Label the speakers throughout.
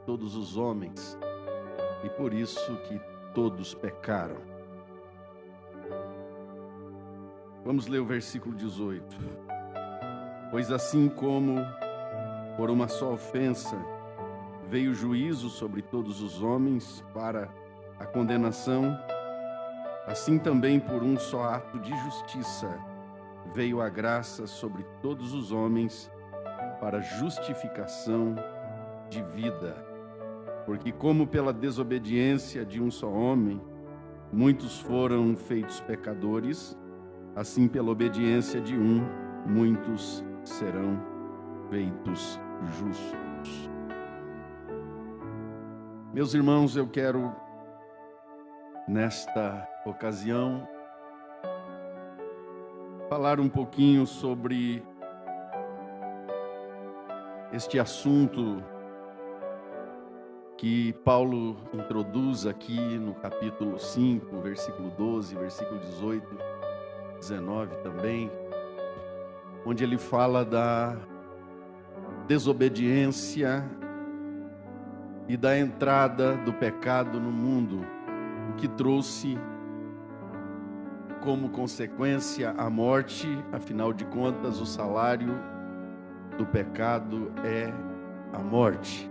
Speaker 1: todos os homens, e por isso que todos pecaram. Vamos ler o versículo 18. Pois assim como por uma só ofensa veio o juízo sobre todos os homens para a condenação, assim também por um só ato de justiça veio a graça sobre todos os homens para justificação de vida. Porque como pela desobediência de um só homem muitos foram feitos pecadores, assim pela obediência de um muitos serão feitos justos. Meus irmãos, eu quero nesta ocasião falar um pouquinho sobre este assunto que Paulo introduz aqui no capítulo 5, versículo 12, versículo 18, 19 também, onde ele fala da desobediência e da entrada do pecado no mundo, o que trouxe como consequência a morte. Afinal de contas, o salário do pecado é a morte,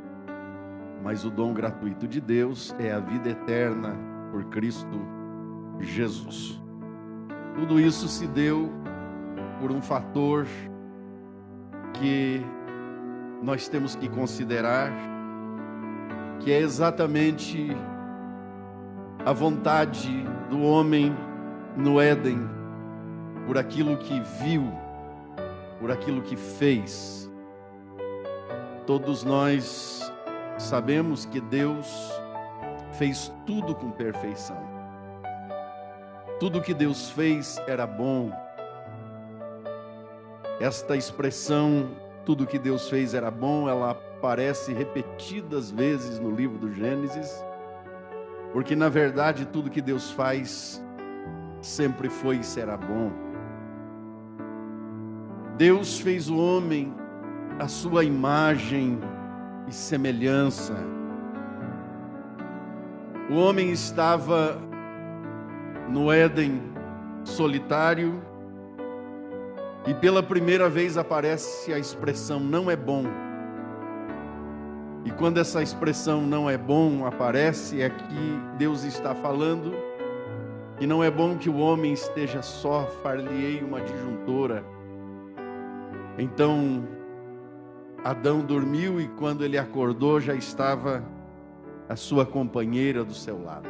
Speaker 1: mas o dom gratuito de Deus é a vida eterna por Cristo Jesus. Tudo isso se deu por um fator que nós temos que considerar, que é exatamente a vontade do homem no Éden, por aquilo que viu, por aquilo que fez. Todos nós sabemos que Deus fez tudo com perfeição. Tudo que Deus fez era bom. Esta expressão, tudo que Deus fez era bom, ela aparece repetidas vezes no livro do Gênesis, porque na verdade tudo que Deus faz sempre foi e será bom. Deus fez o homem à sua imagem e semelhança. O homem estava no Éden solitário e pela primeira vez aparece a expressão não é bom. E quando essa expressão não é bom aparece, é que Deus está falando que não é bom que o homem esteja só, far-lhe-ei uma adjuntora. Então Adão dormiu e quando ele acordou já estava a sua companheira do seu lado.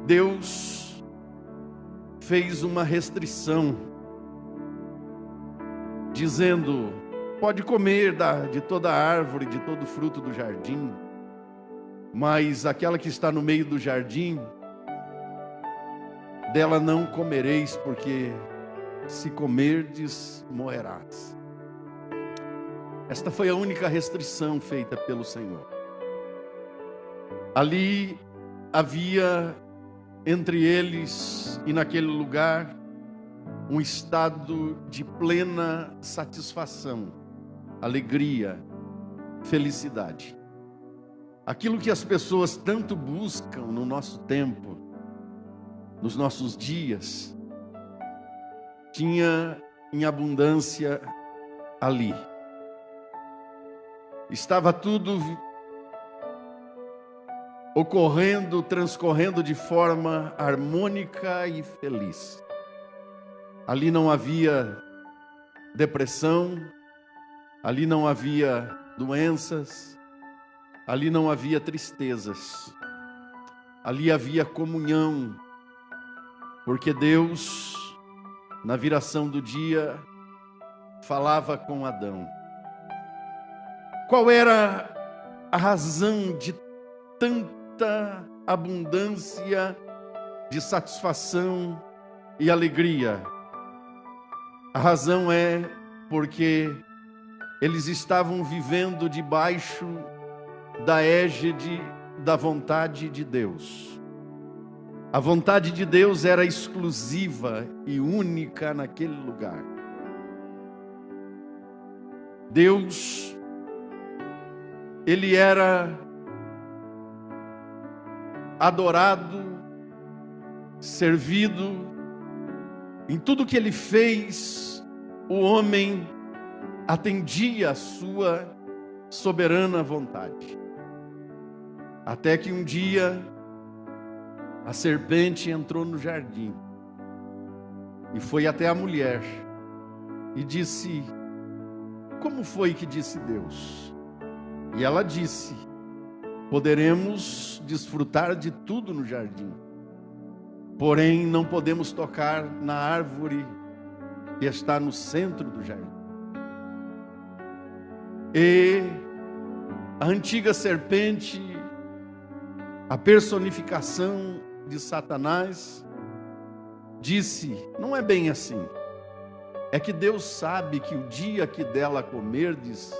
Speaker 1: Deus fez uma restrição, dizendo: pode comer de toda a árvore, de todo o fruto do jardim, mas aquela que está no meio do jardim, dela não comereis, porque se comerdes, morrerás. Esta foi a única restrição feita pelo Senhor. Ali havia entre eles e naquele lugar um estado de plena satisfação, alegria, felicidade. Aquilo que as pessoas tanto buscam no nosso tempo, nos nossos dias, tinha em abundância ali. Estava tudo ocorrendo, transcorrendo de forma harmônica e feliz. Ali não havia depressão, ali não havia doenças, ali não havia tristezas, ali havia comunhão, porque Deus, na viração do dia, falava com Adão. Qual era a razão de tanta abundância de satisfação e alegria? A razão é porque eles estavam vivendo debaixo da égide da vontade de Deus. A vontade de Deus era exclusiva e única naquele lugar. Deus ele era adorado, servido. Em tudo que ele fez, o homem atendia a sua soberana vontade. Até que um dia, a serpente entrou no jardim e foi até a mulher e disse: como foi que disse Deus? E ela disse: poderemos desfrutar de tudo no jardim, porém não podemos tocar na árvore que está no centro do jardim. E a antiga serpente, a personificação de Satanás, disse: não é bem assim. É que Deus sabe que o dia que dela comerdes,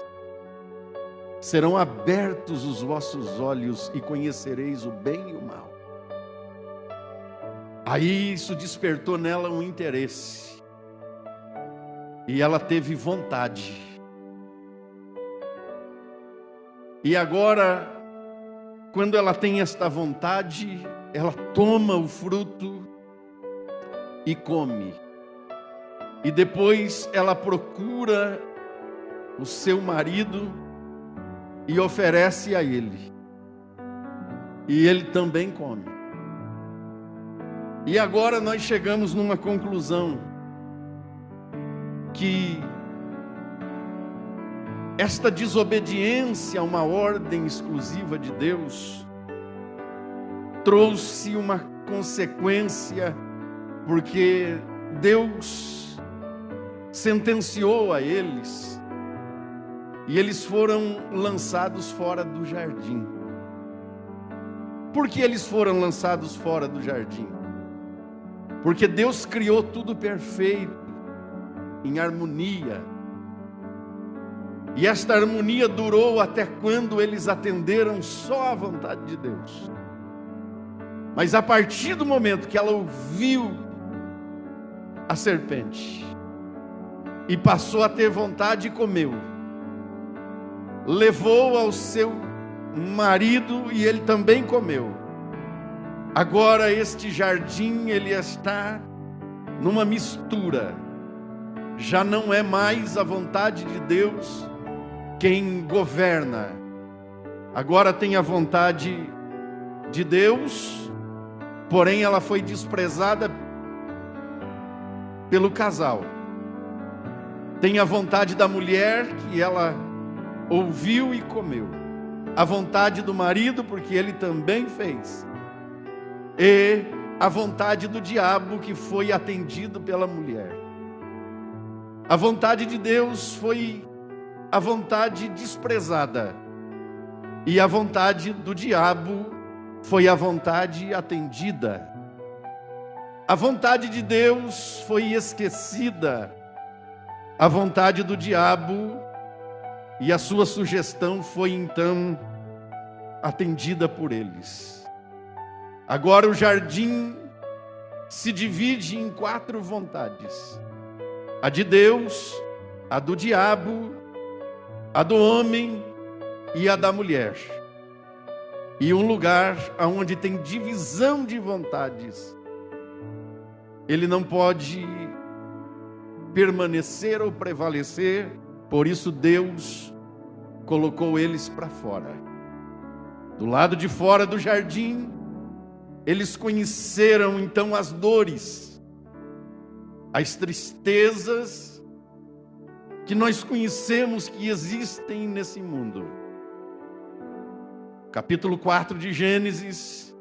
Speaker 1: serão abertos os vossos olhos e conhecereis o bem e o mal. Aí isso despertou nela um interesse. E ela teve vontade. E agora, quando ela tem esta vontade, ela toma o fruto e come. E depois ela procura o seu marido e oferece a ele. E ele também come. E agora nós chegamos numa conclusão, que esta desobediência a uma ordem exclusiva de Deus trouxe uma consequência, porque Deus sentenciou a eles e eles foram lançados fora do jardim. Por que eles foram lançados fora do jardim? Porque Deus criou tudo perfeito, em harmonia. E esta harmonia durou até quando eles atenderam só à vontade de Deus. Mas a partir do momento que ela ouviu a serpente e passou a ter vontade e comeu, levou ao seu marido e ele também comeu. Agora este jardim, ele está numa mistura. Já não é mais a vontade de Deus quem governa. Agora tem a vontade de Deus, porém ela foi desprezada pelo casal. Tem a vontade da mulher, que ela ouviu e comeu. A vontade do marido, porque ele também fez. E a vontade do diabo, que foi atendido pela mulher. A vontade de Deus foi a vontade desprezada. E a vontade do diabo foi a vontade atendida. A vontade de Deus foi esquecida. A vontade do diabo e a sua sugestão foi então atendida por eles. Agora o jardim se divide em 4 vontades: a de Deus, a do diabo, a do homem e a da mulher. E um lugar onde tem divisão de vontades, ele não pode permanecer ou prevalecer. Por isso Deus colocou eles para fora. Do lado de fora do jardim, eles conheceram então as dores, as tristezas que nós conhecemos que existem nesse mundo. Capítulo 4 de Gênesis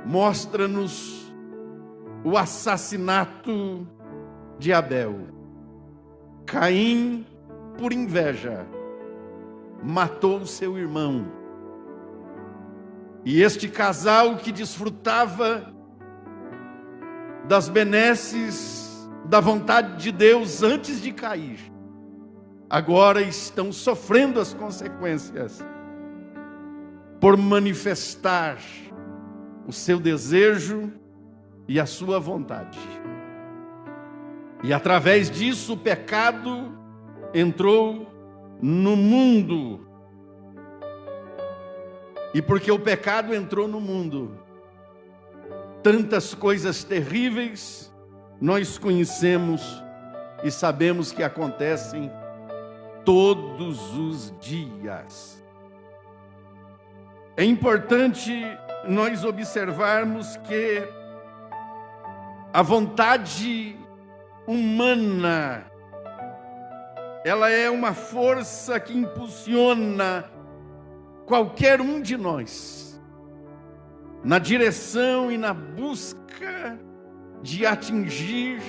Speaker 1: mostra-nos o assassinato de Abel. Caim, por inveja, matou seu irmão. E este casal que desfrutava das benesses da vontade de Deus antes de cair, agora estão sofrendo as consequências por manifestar o seu desejo e a sua vontade. E através disso o pecado entrou no mundo E porque o pecado entrou no mundo, tantas coisas terríveis nós conhecemos e sabemos que acontecem todos os dias. É importante nós observarmos que a vontade humana, ela é uma força que impulsiona qualquer um de nós na direção e na busca de atingir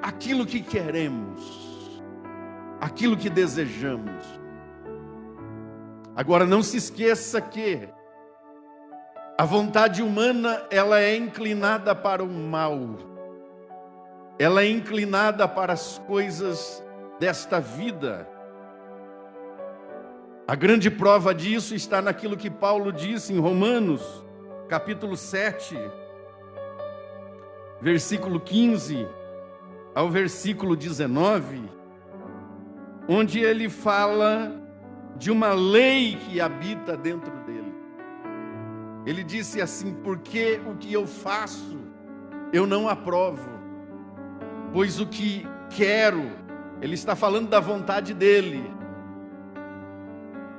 Speaker 1: aquilo que queremos, aquilo que desejamos. Agora, não se esqueça que a vontade humana, ela é inclinada para o mal. Ela é inclinada para as coisas desta vida. A grande prova disso está naquilo que Paulo disse em Romanos, capítulo 7, versículo 15 ao versículo 19, onde ele fala de uma lei que habita dentro dele. Ele disse assim: porque o que eu faço, eu não aprovo, pois o que quero, ele está falando da vontade dele,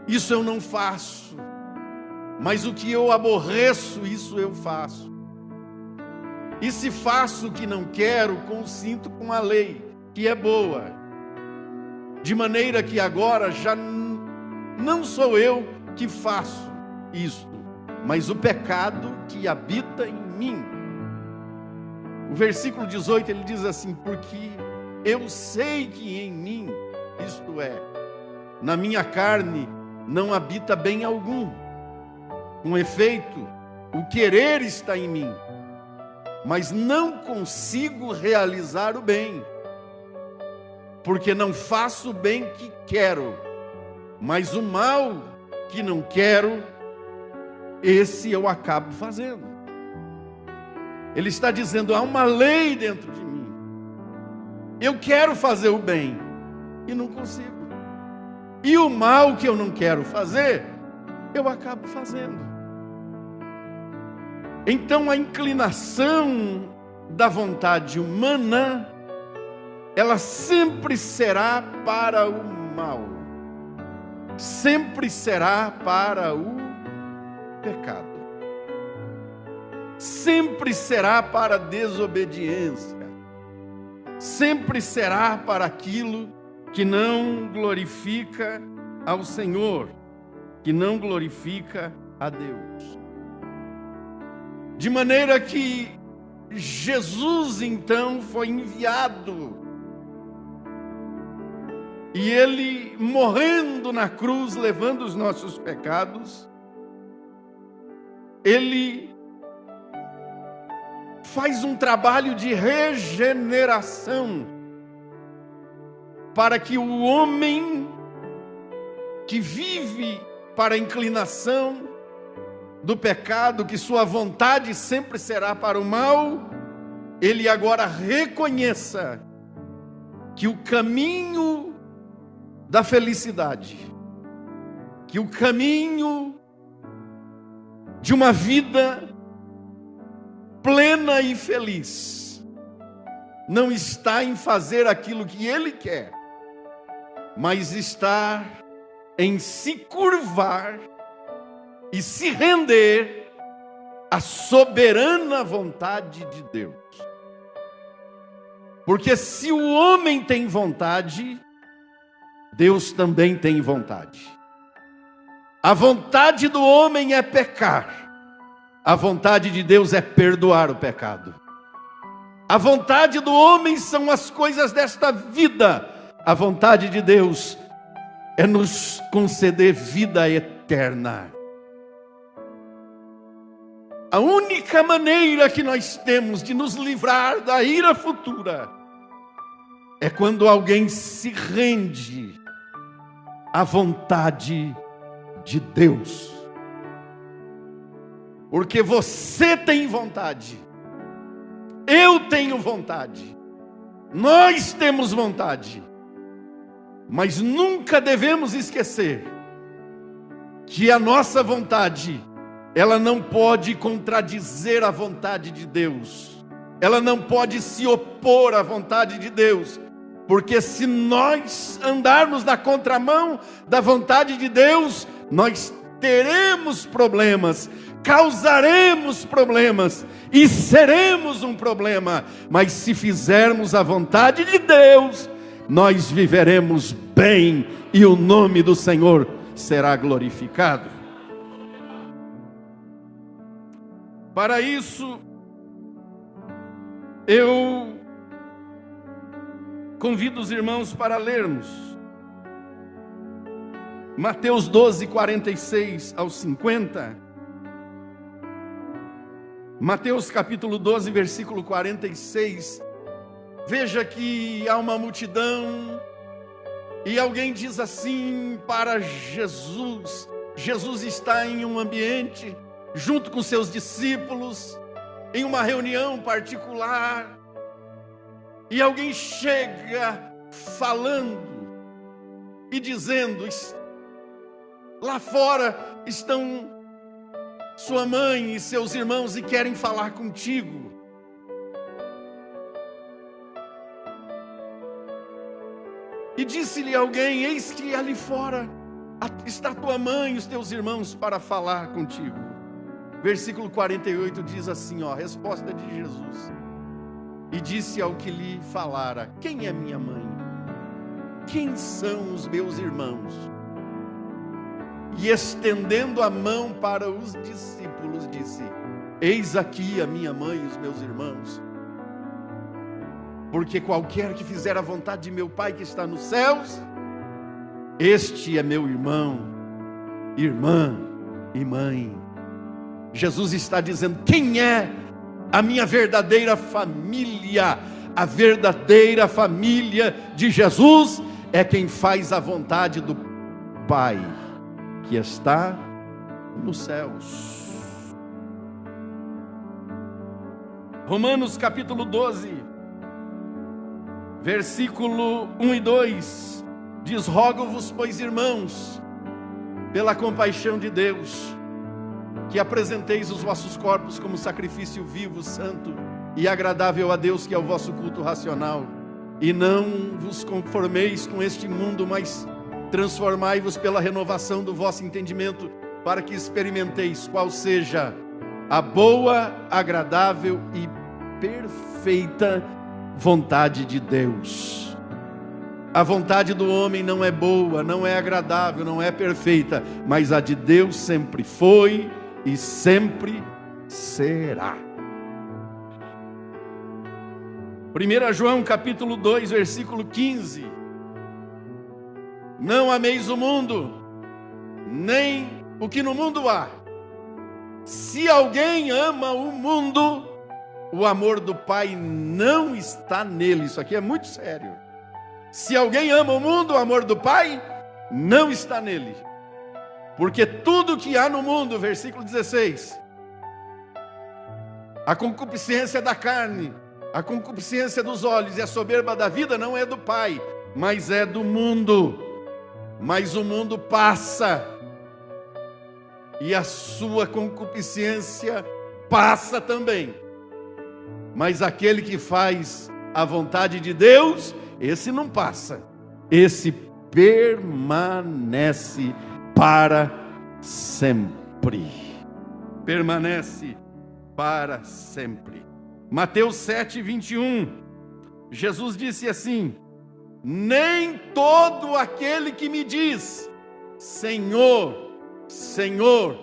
Speaker 1: isso eu não faço, mas o que eu aborreço, isso eu faço. E se faço o que não quero, consinto com a lei, que é boa, de maneira que agora já não sou eu que faço isto, mas o pecado que habita em mim. O versículo 18 ele diz assim: porque eu sei que em mim, isto é, na minha carne, não habita bem algum. Com efeito, o querer está em mim, mas não consigo realizar o bem, porque não faço o bem que quero, mas o mal que não quero, esse eu acabo fazendo. Ele está dizendo: há uma lei dentro de mim. Eu quero fazer o bem e não consigo. E o mal que eu não quero fazer, eu acabo fazendo. Então a inclinação da vontade humana, ela sempre será para o mal. Sempre será para o pecado. Sempre será para a desobediência. Sempre será para aquilo que não glorifica ao Senhor, que não glorifica a Deus. De maneira que Jesus então foi enviado, e ele morrendo na cruz, levando os nossos pecados, ele faz um trabalho de regeneração, para que o homem que vive para a inclinação do pecado, que sua vontade sempre será para o mal, ele agora reconheça que o caminho da felicidade, que o caminho de uma vida plena e feliz, não está em fazer aquilo que ele quer, mas está em se curvar e se render à soberana vontade de Deus. Porque se o homem tem vontade, Deus também tem vontade. A vontade do homem é pecar. A vontade de Deus é perdoar o pecado. A vontade do homem são as coisas desta vida. A vontade de Deus é nos conceder vida eterna. A única maneira que nós temos de nos livrar da ira futura é quando alguém se rende à vontade de Deus. Porque você tem vontade, eu tenho vontade, nós temos vontade, mas nunca devemos esquecer que a nossa vontade, ela não pode contradizer a vontade de Deus. Ela não pode se opor à vontade de Deus. Porque se nós andarmos na contramão da vontade de Deus, nós teremos problemas, causaremos problemas e seremos um problema. Mas se fizermos a vontade de Deus, nós viveremos bem e o nome do Senhor será glorificado. Para isso, eu convido os irmãos para lermos Mateus 12, 46 ao 50. Mateus capítulo 12, versículo 46. Veja que há uma multidão e alguém diz assim para Jesus. Jesus está em um ambiente junto com seus discípulos, em uma reunião particular. E alguém chega falando e dizendo: lá fora estão sua mãe e seus irmãos e querem falar contigo. E disse-lhe alguém: eis que ali fora está tua mãe e os teus irmãos para falar contigo. Versículo 48 diz assim, resposta de Jesus. E disse ao que lhe falara: quem é minha mãe? Quem são os meus irmãos? E estendendo a mão para os discípulos, disse: eis aqui a minha mãe e os meus irmãos. Porque qualquer que fizer a vontade de meu Pai que está nos céus, este é meu irmão, irmã e mãe. Jesus está dizendo: quem é a minha verdadeira família? A verdadeira família de Jesus é quem faz a vontade do Pai que está nos céus. Romanos capítulo 12, versículo 1 e 2 diz: rogo-vos, pois, irmãos, pela compaixão de Deus, que apresenteis os vossos corpos como sacrifício vivo, santo e agradável a Deus, que é o vosso culto racional. E não vos conformeis com este mundo, mas transformai-vos pela renovação do vosso entendimento, para que experimenteis qual seja a boa, agradável e perfeita vontade de Deus. A vontade do homem não é boa, não é agradável, não é perfeita, mas a de Deus sempre foi e sempre será. 1 João capítulo 2, versículo 15. Não ameis o mundo, nem o que no mundo há. Se alguém ama o mundo, o amor do Pai não está nele. Isso aqui é muito sério. Se alguém ama o mundo, o amor do Pai não está nele. Porque tudo que há no mundo, versículo 16, a concupiscência da carne, a concupiscência dos olhos e a soberba da vida não é do Pai, mas é do mundo. Mas o mundo passa, e a sua concupiscência passa também. Mas aquele que faz a vontade de Deus, esse não passa, esse permanece para sempre. Permanece para sempre. Mateus 7, 21. Jesus disse assim: nem todo aquele que me diz Senhor, Senhor,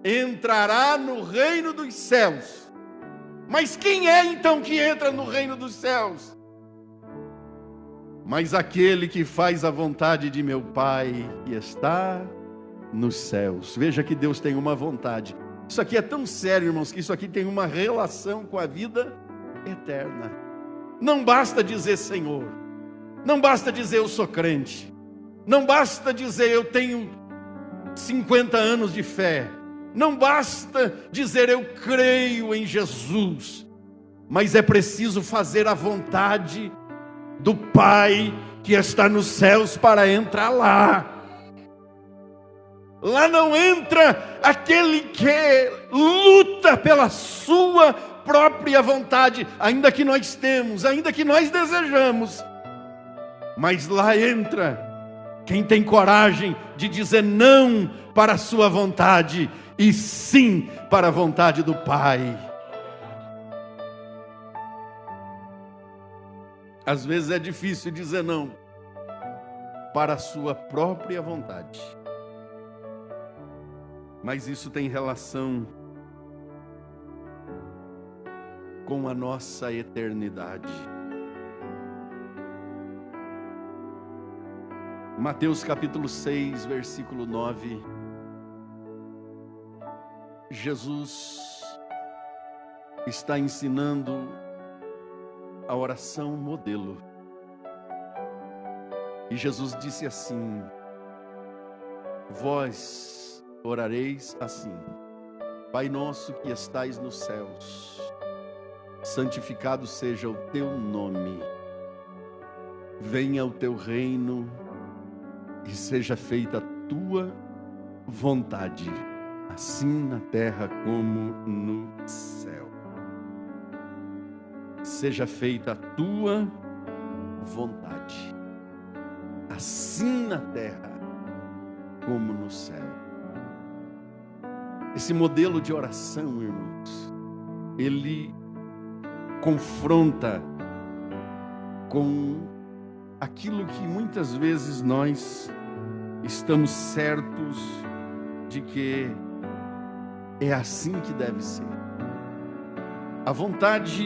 Speaker 1: entrará no reino dos céus. Mas quem é então que entra no reino dos céus? Mas aquele que faz a vontade de meu Pai que está nos céus. Veja que Deus tem uma vontade. Isso aqui é tão sério, irmãos, que isso aqui tem uma relação com a vida eterna. Não basta dizer Senhor, não basta dizer eu sou crente, não basta dizer eu tenho 50 anos de fé, não basta dizer eu creio em Jesus, mas é preciso fazer a vontade do Pai que está nos céus para entrar lá. Lá não entra aquele que luta pela sua própria vontade, ainda que nós temos, ainda que nós desejamos. Mas lá entra quem tem coragem de dizer não para a sua vontade e sim para a vontade do Pai. Às vezes é difícil dizer não para a sua própria vontade. Mas isso tem relação com a nossa eternidade. Mateus capítulo 6, versículo 9. Jesus está ensinando a oração modelo. E Jesus disse assim: vós orareis assim: Pai nosso que estais nos céus, santificado seja o teu nome, venha o teu reino e seja feita a tua vontade, assim na terra como no céu. Seja feita a tua vontade, assim na terra como no céu. Esse modelo de oração, irmãos, ele confronta com aquilo que muitas vezes nós estamos certos de que é assim que deve ser. A vontade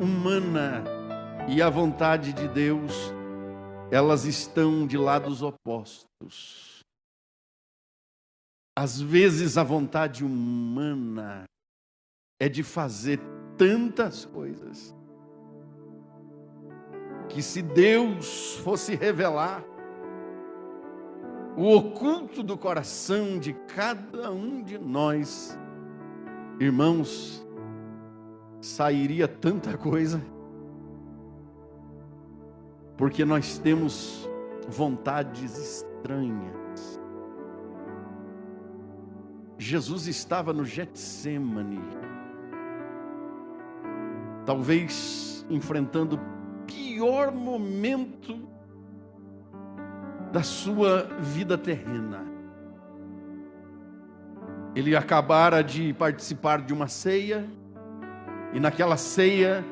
Speaker 1: humana e a vontade de Deus, elas estão de lados opostos. Às vezes a vontade humana é de fazer tantas coisas que, se Deus fosse revelar o oculto do coração de cada um de nós, irmãos, sairia tanta coisa, porque nós temos vontades estranhas. Jesus estava no Getsemane, talvez enfrentando o pior momento da sua vida terrena. Ele acabara de participar de uma ceia, e naquela ceia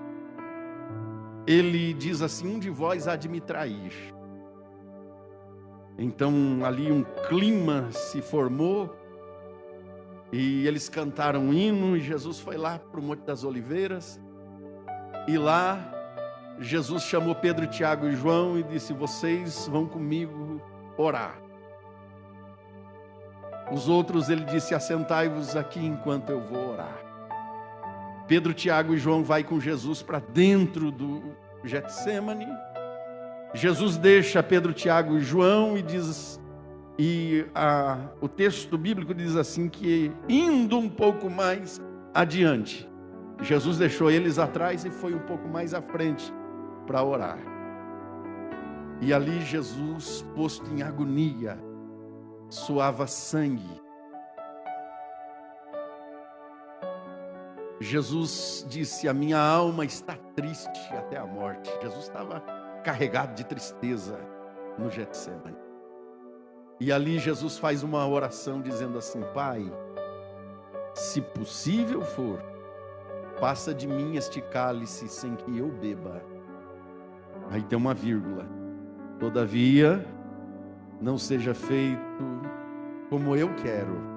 Speaker 1: ele diz assim: um de vós há de me trair. Então ali um clima se formou, e eles cantaram um hino, e Jesus foi lá para o Monte das Oliveiras, e lá Jesus chamou Pedro, Tiago e João e disse: vocês vão comigo orar. Os outros ele disse: assentai-vos aqui enquanto eu vou orar. Pedro, Tiago e João vai com Jesus para dentro do Getsemane. Jesus deixa Pedro, Tiago e João e diz, o texto bíblico diz assim, que indo um pouco mais adiante, Jesus deixou eles atrás e foi um pouco mais à frente para orar. E ali Jesus, posto em agonia, suava sangue. Jesus disse: a minha alma está triste até a morte. Jesus estava carregado de tristeza no Getsemane. E ali Jesus faz uma oração dizendo assim: Pai, se possível for, passa de mim este cálice sem que eu beba. Aí tem uma vírgula. Todavia, não seja feito como eu quero.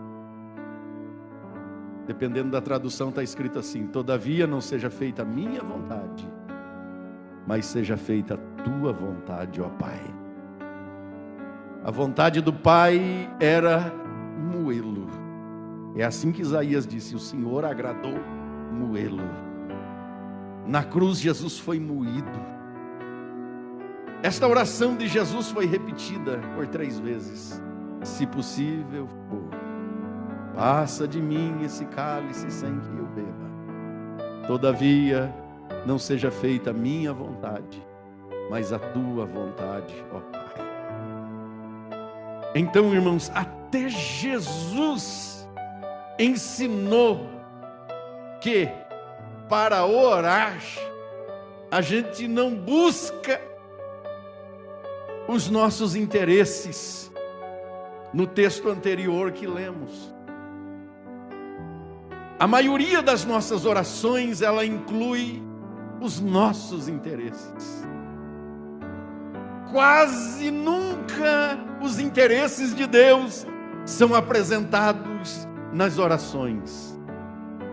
Speaker 1: Dependendo da tradução está escrito assim: todavia não seja feita a minha vontade, mas seja feita a tua vontade, ó Pai. A vontade do Pai era moê-lo. É assim que Isaías disse: o Senhor agradou moê-lo. Na cruz Jesus foi moído. Esta oração de Jesus foi repetida por 3 vezes. Se possível for, passa de mim esse cálice sem que eu beba. Todavia, não seja feita a minha vontade, mas a tua vontade, ó Pai. Então, irmãos, até Jesus ensinou que para orar a gente não busca os nossos interesses. No texto anterior que lemos, a maioria das nossas orações, ela inclui os nossos interesses. Quase nunca os interesses de Deus são apresentados nas orações.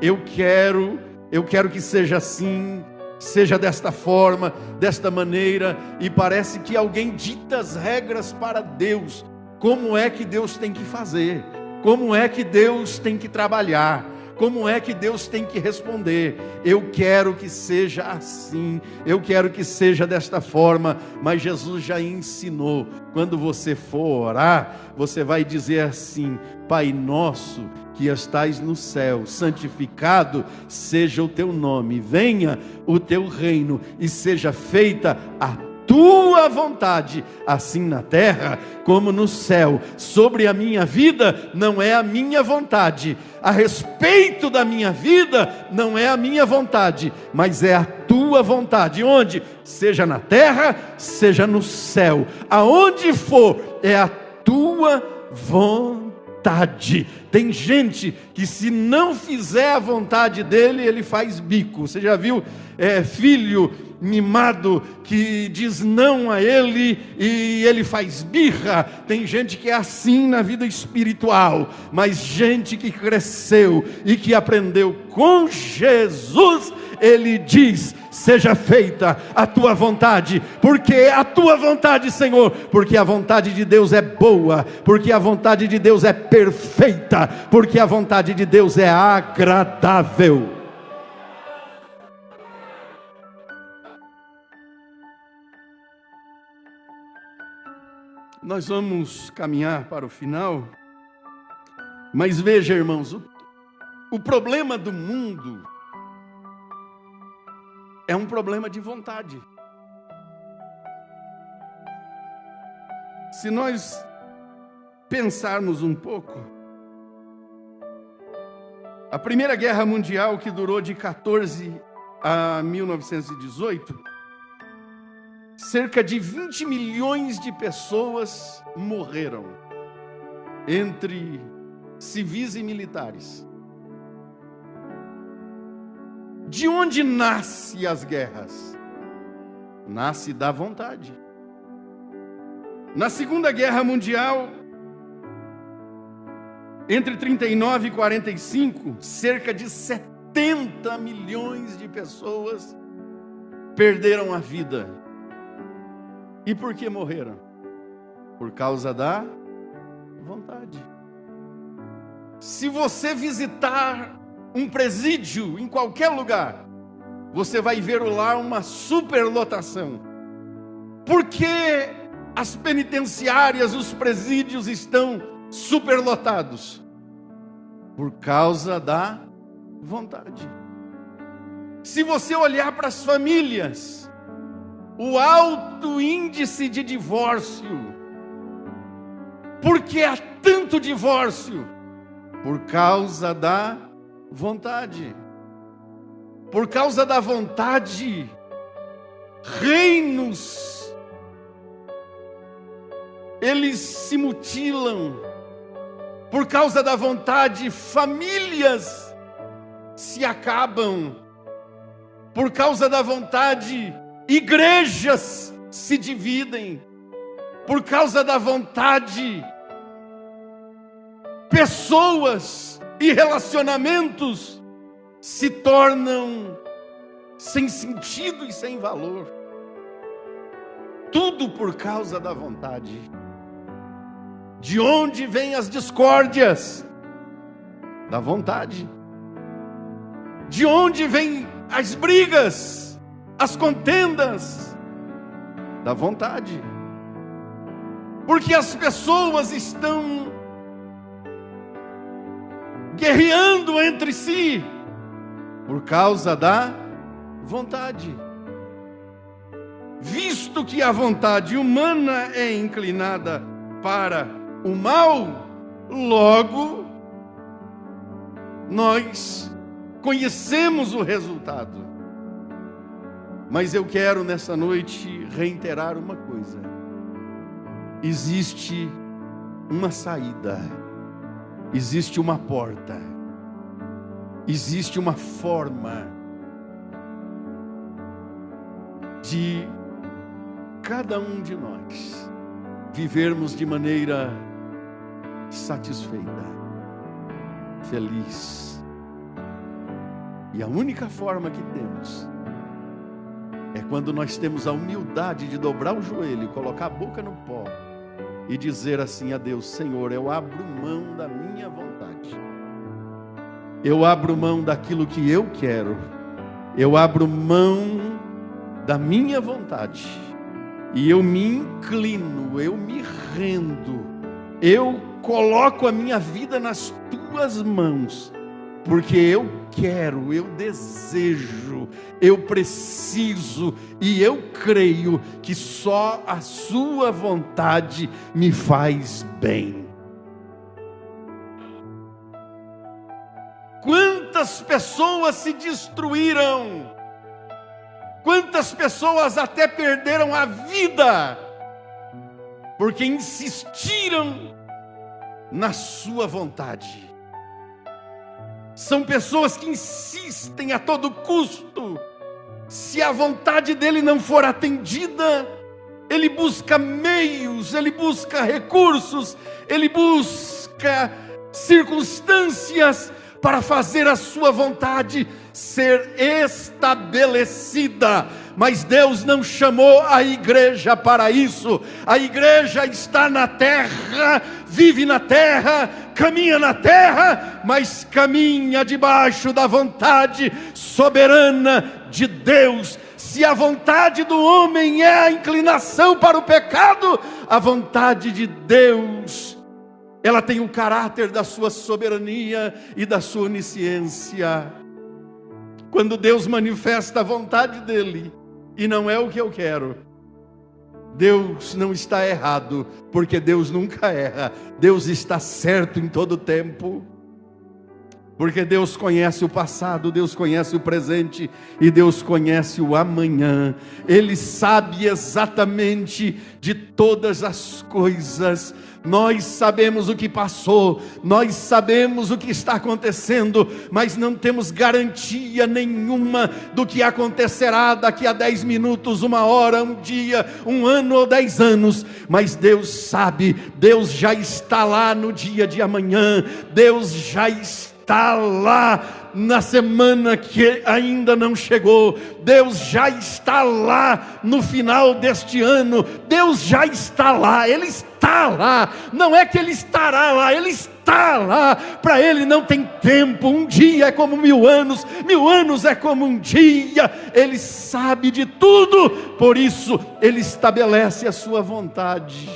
Speaker 1: Eu quero que seja assim, seja desta forma, desta maneira, e parece que alguém dita as regras para Deus. Como é que Deus tem que fazer? Como é que Deus tem que trabalhar? Como é que Deus tem que responder? Eu quero que seja assim, eu quero que seja desta forma, mas Jesus já ensinou. Quando você for orar, você vai dizer assim: Pai nosso que estais no céu, santificado seja o teu nome, venha o teu reino e seja feita a tua vontade, assim na terra como no céu. Sobre a minha vida não é a minha vontade, a respeito da minha vida não é a minha vontade, mas é a tua vontade. Onde? Seja na terra, seja no céu, aonde for, é a tua vontade. Tem gente que, se não fizer a vontade dele, ele faz bico. Você já viu filho mimado que diz não a ele e ele faz birra? Tem gente que é assim na vida espiritual, mas gente que cresceu e que aprendeu com Jesus, ele diz: seja feita a tua vontade, porque a tua vontade, Senhor, porque a vontade de Deus é boa, porque a vontade de Deus é perfeita, porque a vontade de Deus é agradável. Nós vamos caminhar para o final, mas veja, irmãos, o problema do mundo é um problema de vontade. Se nós pensarmos um pouco, a Primeira Guerra Mundial, que durou de 14 a 1918, cerca de 20 milhões de pessoas morreram, entre civis e militares. De onde nascem as guerras? Nasce da vontade. Na Segunda Guerra Mundial, entre 39 e 45, cerca de 70 milhões de pessoas perderam a vida. E por que morreram? Por causa da vontade. Se você visitar um presídio em qualquer lugar, você vai ver lá uma superlotação. Por que as penitenciárias, os presídios estão superlotados? Por causa da vontade. Se você olhar para as famílias, o alto índice de divórcio. Por que há tanto divórcio? Por causa da vontade. Por causa da vontade, reinos, eles se mutilam. Por causa da vontade, famílias se acabam. Por causa da vontade, igrejas se dividem. Por causa da vontade, pessoas e relacionamentos se tornam sem sentido e sem valor. Tudo por causa da vontade. De onde vêm as discórdias? Da vontade. De onde vêm as brigas, as contendas? Da vontade. Porque as pessoas estão guerreando entre si por causa da vontade. Visto que a vontade humana é inclinada para o mal, logo nós conhecemos o resultado. Mas eu quero nessa noite reiterar uma coisa: existe uma saída, existe uma porta, existe uma forma de cada um de nós vivermos de maneira satisfeita, feliz. E a única forma que temos é quando nós temos a humildade de dobrar o joelho, colocar a boca no pó e dizer assim a Deus: Senhor, eu abro mão da minha vontade, eu abro mão daquilo que eu quero, eu abro mão da minha vontade, e eu me inclino, eu me rendo, eu coloco a minha vida nas tuas mãos, porque eu quero, eu desejo, eu preciso e eu creio que só a sua vontade me faz bem. Quantas pessoas se destruíram, quantas pessoas até perderam a vida, porque insistiram na sua vontade. São pessoas que insistem a todo custo. Se a vontade dele não for atendida, ele busca meios, ele busca recursos, ele busca circunstâncias para fazer a sua vontade ser estabelecida. Mas Deus não chamou a igreja para isso. A igreja está na terra, vive na terra, caminha na terra, mas caminha debaixo da vontade soberana de Deus. Se a vontade do homem é a inclinação para o pecado, a vontade de Deus, ela tem o caráter da sua soberania e da sua onisciência. Quando Deus manifesta a vontade dele, e não é o que eu quero, Deus não está errado, porque Deus nunca erra. Deus está certo em todo tempo, porque Deus conhece o passado, Deus conhece o presente e Deus conhece o amanhã. Ele sabe exatamente de todas as coisas. Nós sabemos o que passou, nós sabemos o que está acontecendo, mas não temos garantia nenhuma do que acontecerá daqui a 10 minutos, 1 hora, 1 dia, 1 ano ou 10 anos. Mas Deus sabe, Deus já está lá no dia de amanhã, Deus já está lá na semana que ainda não chegou, Deus já está lá no final deste ano, Deus já está lá, Ele está lá, não é que Ele estará lá, Ele está lá. Para Ele não tem tempo, um dia é como 1000 anos, 1000 anos é como um dia. Ele sabe de tudo, por isso Ele estabelece a sua vontade.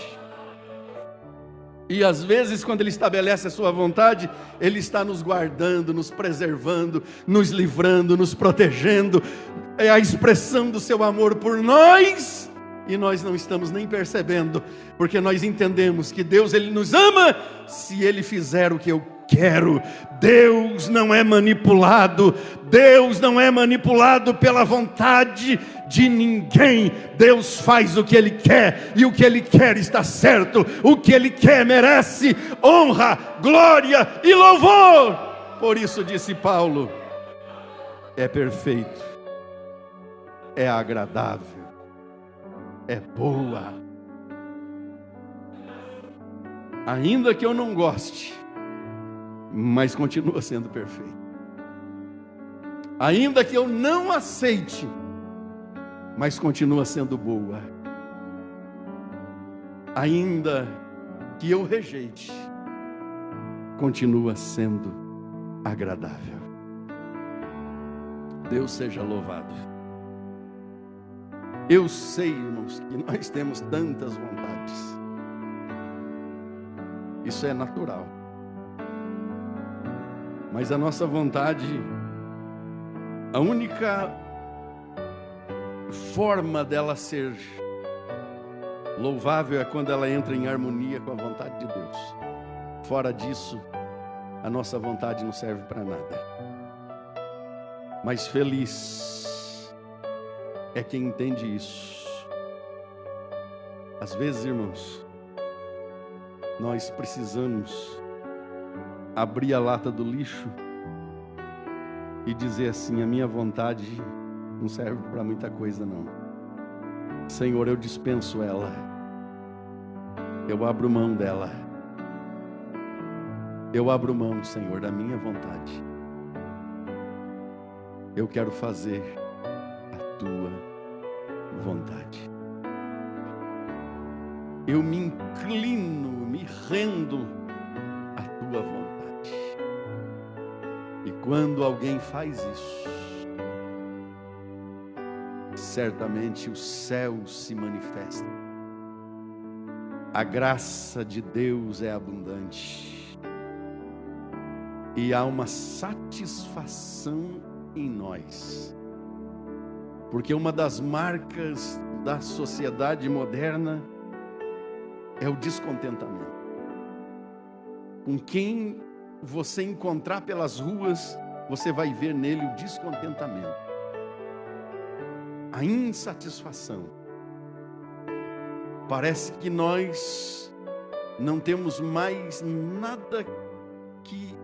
Speaker 1: E às vezes, quando Ele estabelece a sua vontade, Ele está nos guardando, nos preservando, nos livrando, nos protegendo. É a expressão do seu amor por nós, e nós não estamos nem percebendo, porque nós entendemos que Deus, Ele nos ama se Ele fizer o que eu quero. Deus não é manipulado, Deus não é manipulado pela vontade de ninguém. Deus faz o que Ele quer, e o que Ele quer está certo. O que Ele quer merece honra, glória e louvor. Por isso disse Paulo: é perfeito, é agradável, é boa. Ainda que eu não goste, mas continua sendo perfeito. Ainda que eu não aceite, mas continua sendo boa. Ainda que eu rejeite, continua sendo agradável. Deus seja louvado. Eu sei, irmãos, que nós temos tantas vontades. Isso é natural. Mas a nossa vontade, a única forma dela ser Louvável é quando ela entra em harmonia com a vontade de Deus. Fora disso, a nossa vontade não serve para nada. Mas feliz é quem entende isso. Às vezes, irmãos, nós precisamos abrir a lata do lixo e dizer assim: a minha vontade não serve para muita coisa não. Senhor, eu dispenso ela. Eu abro mão dela. Eu abro mão, Senhor, da minha vontade. Eu quero fazer a tua vontade. Eu me inclino, me rendo à tua vontade. E quando alguém faz isso, certamente o céu se manifesta. A graça de Deus é abundante. E há uma satisfação em nós. Porque uma das marcas da sociedade moderna é o descontentamento. Com quem você encontrar pelas ruas, você vai ver nele o descontentamento, a insatisfação. Parece que nós não temos mais nada que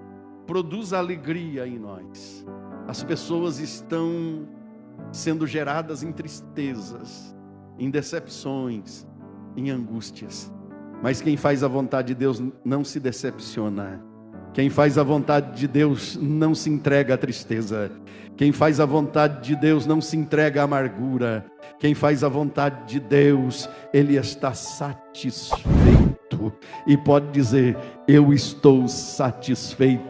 Speaker 1: produza alegria em nós. As pessoas estão sendo geradas em tristezas, em decepções, em angústias. Mas quem faz a vontade de Deus não se decepciona. Quem faz a vontade de Deus não se entrega à tristeza. Quem faz a vontade de Deus não se entrega à amargura. Quem faz a vontade de Deus, ele está satisfeito. E pode dizer: eu estou satisfeito